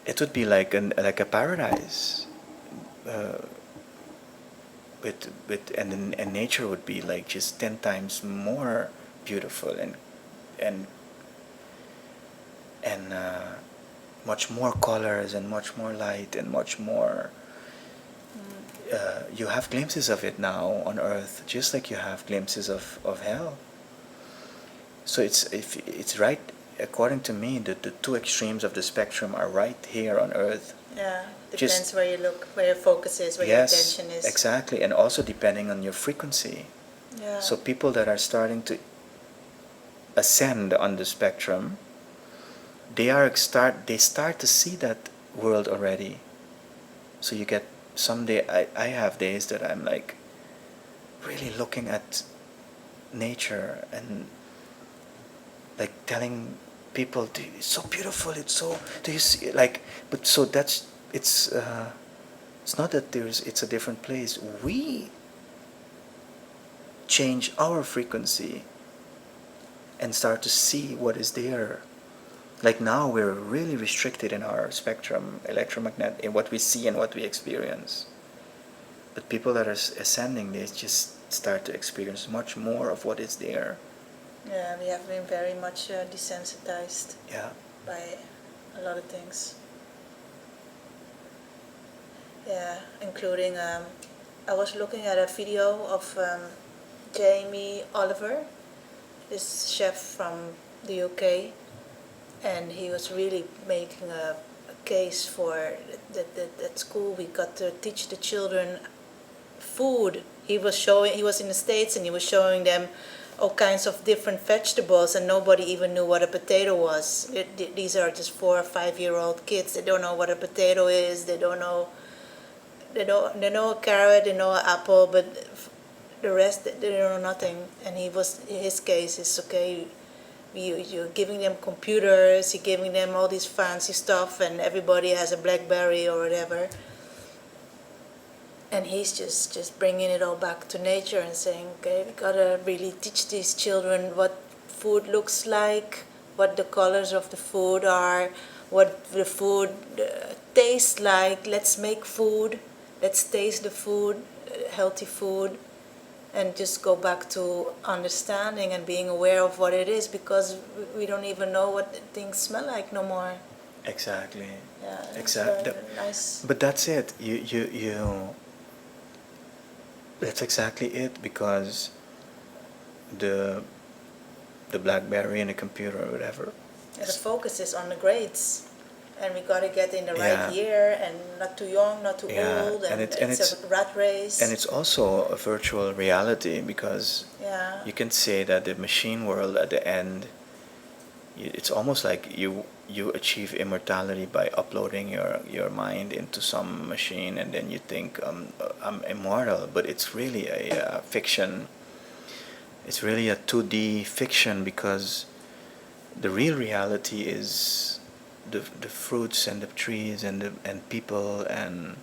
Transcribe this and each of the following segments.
it would be like a paradise, uh, and nature would be like just 10 times more beautiful and and much more colors and much more light and much more. You have glimpses of it now on Earth, just like you have glimpses of hell. So it's right, according to me, the two extremes of the spectrum are right here on Earth. Yeah, depends Just where you look, where your focus is, where your yes, attention is. exactly, and also depending on your frequency. Yeah. So people that are starting to ascend on the spectrum, they start to see that world already. So you get someday I have days that I'm like really looking at nature and like telling people, it's so beautiful, it's so, do you see, like, but so that's it's not that it's a different place. We change our frequency and start to see what is there. Like now we're really restricted in our spectrum, electromagnetic, in what we see and what we experience. But people that are ascending, they just start to experience much more of what is there. Yeah, we have been very much desensitized. Yeah. By a lot of things. Yeah, including I was looking at a video of Jamie Oliver, this chef from the UK, and he was really making a case for that at school we got to teach the children food. He was in the States and he was showing them all kinds of different vegetables, and nobody even knew what a potato was. These are just 4 or 5 year old kids. They don't know what a potato is. They know a carrot. They know an apple, but the rest they know nothing. And his case is okay. You're giving them computers. You're giving them all this fancy stuff, and everybody has a BlackBerry or whatever. And he's just bringing it all back to nature and saying, okay, we gotta really teach these children what food looks like, what the colors of the food are, what the food tastes like. Let's make food. Let's taste the food, healthy food, and just go back to understanding and being aware of what it is, because we don't even know what things smell like no more. Exactly. Yeah, Exactly. nice. But that's it. You. That's exactly it, because the the BlackBerry and the computer or whatever. Yeah, the focus is on the grades, and we got to get in the Yeah. right year, and not too young, not too Yeah, old, and and it's a rat race. and it's also a virtual reality, because Yeah. you can say that the machine world at the end, it's almost like you achieve immortality by uploading your mind into some machine, and then you think I'm immortal, but it's really a fiction. It's really a 2D fiction, because the real reality is the fruits and the trees and people and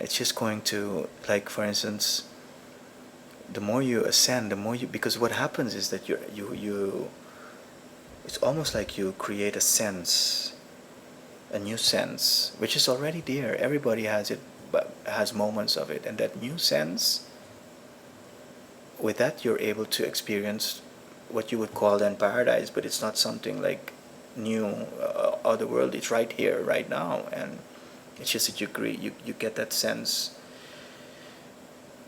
it's just going to, like, for instance, the more you ascend, the more you, because what happens is that you it's almost like you create a new sense, which is already there. Everybody has it, but has moments of it, and that new sense, with that you're able to experience what you would call then paradise, but it's not something like new, other world. It's right here, right now, and it's just that you get that sense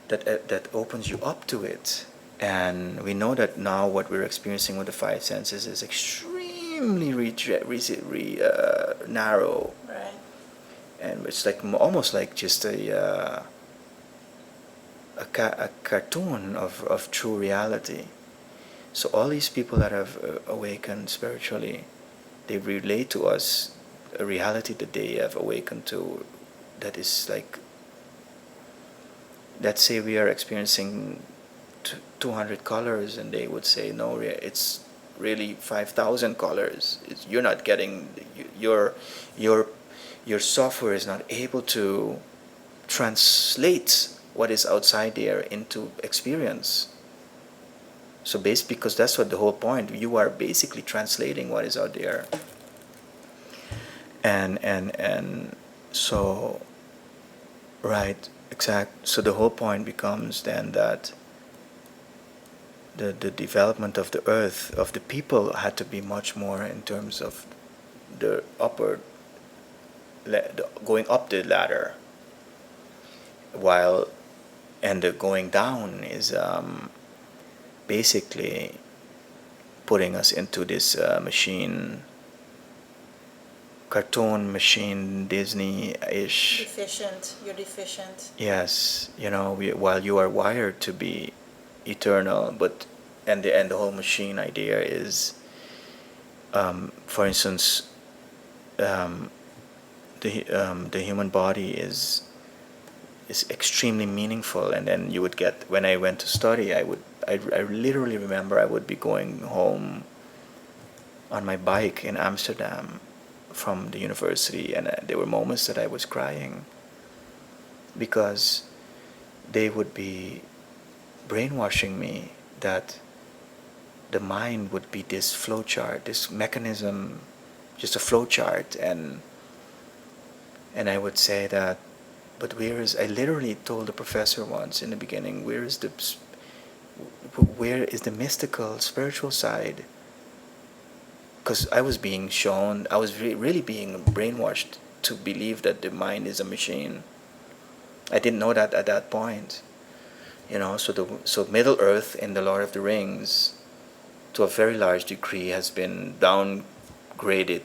that opens you up to it. And we know that now what we're experiencing with the five senses is extremely narrow. Right. And it's like almost like just a cartoon of true reality. So all these people that have awakened spiritually, they relate to us a reality that they have awakened to, that is like, let's say we are experiencing 200 colors, and they would say, no, it's really 5,000 colors. You're not getting, your your software is not able to translate what is outside there into experience. So basically, because that's what the whole point, you are basically translating what is out there. And so, right, exact. So the whole point becomes then that the development of the earth, of the people, had to be much more in terms of the going up the ladder, while and the going down is basically putting us into this machine, cartoon machine, Disney-ish. Deficient. You're deficient. Yes, while you are wired to be eternal, but and the whole machine idea is, for instance, um, the human body is extremely meaningful, and then you would get, when I went to study, I literally remember I would be going home on my bike in Amsterdam from the university, and there were moments that I was crying because they would be brainwashing me that the mind would be this flowchart, this mechanism, just a flowchart, and I would say that, but where is? I literally told the professor once in the beginning, where is the mystical, spiritual side? Because I was being shown, I was really being brainwashed to believe that the mind is a machine. I didn't know that at that point. So Middle Earth in the Lord of the Rings, to a very large degree, has been downgraded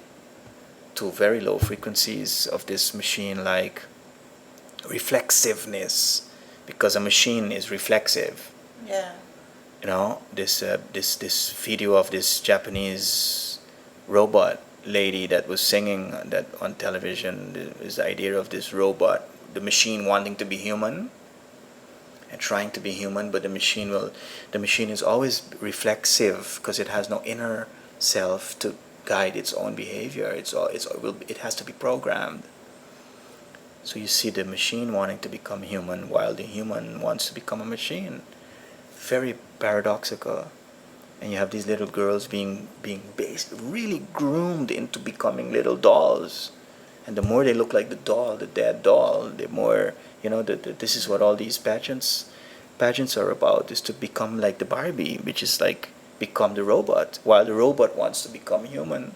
to very low frequencies of this machine-like reflexiveness, because a machine is reflexive. Yeah. This video of this Japanese robot lady that was singing that on television, this idea of this robot, the machine wanting to be human and trying to be human, but the machine is always reflexive because it has no inner self to guide its own behavior. It has to be programmed. So you see the machine wanting to become human while the human wants to become a machine. Very paradoxical. And you have these little girls being really groomed into becoming little dolls. And the more they look like the doll, the dead doll, the more, this is what all these pageants are about, is to become like the Barbie, which is like become the robot, while the robot wants to become human.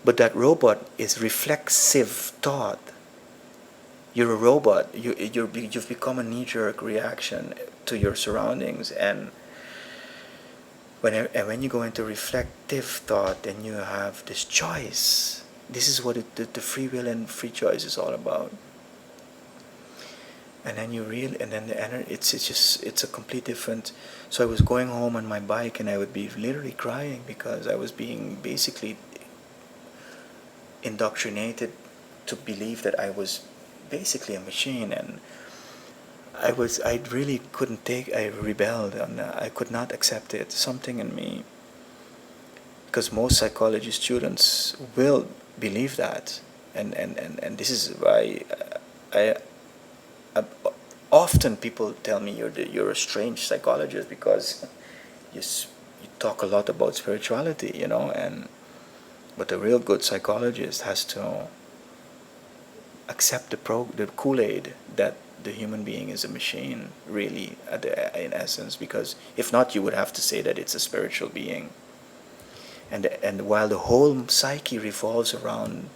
But that robot is reflexive thought. You're a robot. You've become a knee-jerk reaction to your surroundings, and when you go into reflective thought, then you have this choice. This is what the free will and free choice is all about. And then the energy, it's a complete different. So I was going home on my bike, and I would be literally crying because I was being basically indoctrinated to believe that I was basically a machine, and I really couldn't I rebelled, and I could not accept it. Something in me, because most psychology students will believe that, and this is why I often people tell me you're a strange psychologist, because you talk a lot about spirituality, but a real good psychologist has to accept the Kool-Aid that the human being is a machine, really, in essence, because if not, you would have to say that it's a spiritual being. And while the whole psyche revolves around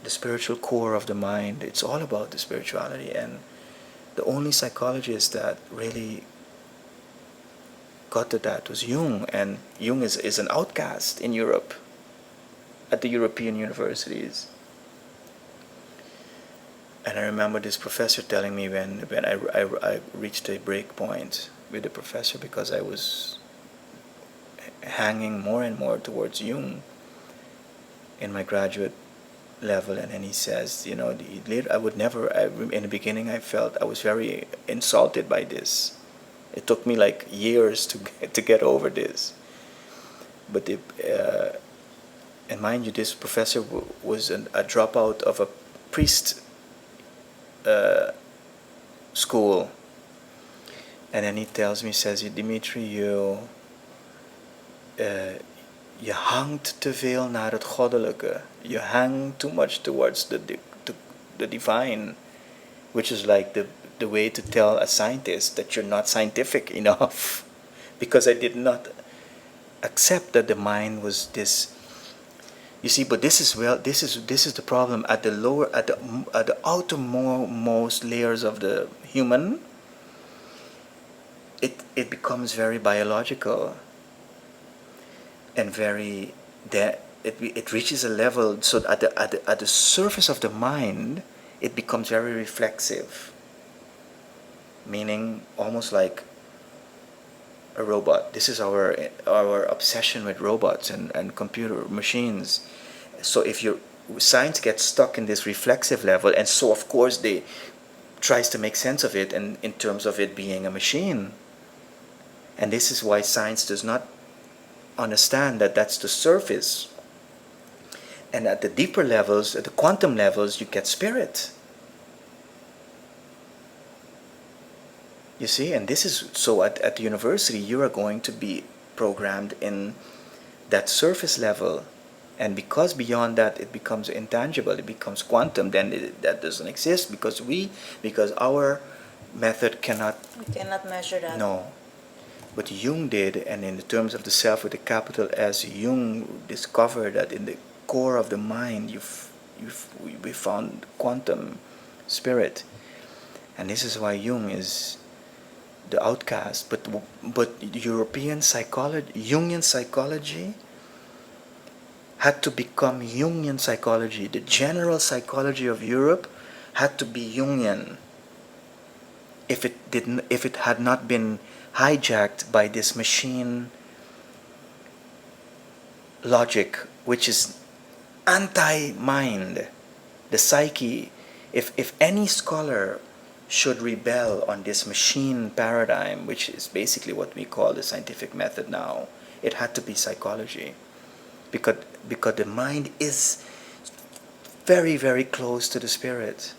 the spiritual core of the mind, it's all about the spirituality. And the only psychologist that really got to that was Jung, and Jung is an outcast in Europe, at the European universities. And I remember this professor telling me when I reached a break point with the professor, because I was hanging more and more towards Jung in my graduate level, and then he says, I would never. In the beginning, I felt I was very insulted by this. It took me like years to get over this. But and mind you, this professor was a dropout of a priest school, and then he tells me, says, Dimitri, je hangt te veel naar het goddelijke. Je hangt too much towards the divine, which is like the way to tell a scientist that you're not scientific enough. Because I did not accept that the mind was this. You see, but this is the problem at the lower at the outermost layers of the human. It becomes very biological and very that it reaches a level so at the surface of the mind it becomes very reflexive, meaning almost like a robot. This is our obsession with robots and computer machines. So if your science gets stuck in this reflexive level, and so of course they tries to make sense of it and in terms of it being a machine. And this is why science does not understand that that's the surface. And at the deeper levels, at the quantum levels, you get spirit. You see, and this is so at the university, you are going to be programmed in that surface level. And because beyond that it becomes intangible, it becomes quantum, then that doesn't exist because our method cannot. We cannot measure that. No. But Jung did, and in the terms of the self with a capital S, Jung discovered that in the core of the mind we found quantum spirit. And this is why Jung is the outcast. But European psychology, Jungian psychology, had to become Jungian psychology. The general psychology of Europe had to be Jungian. If it had not been hijacked by this machine logic, which is anti-mind, the psyche. If any scholar should rebel on this machine paradigm, which is basically what we call the scientific method now, it had to be psychology. Because the mind is very, very close to the spirit.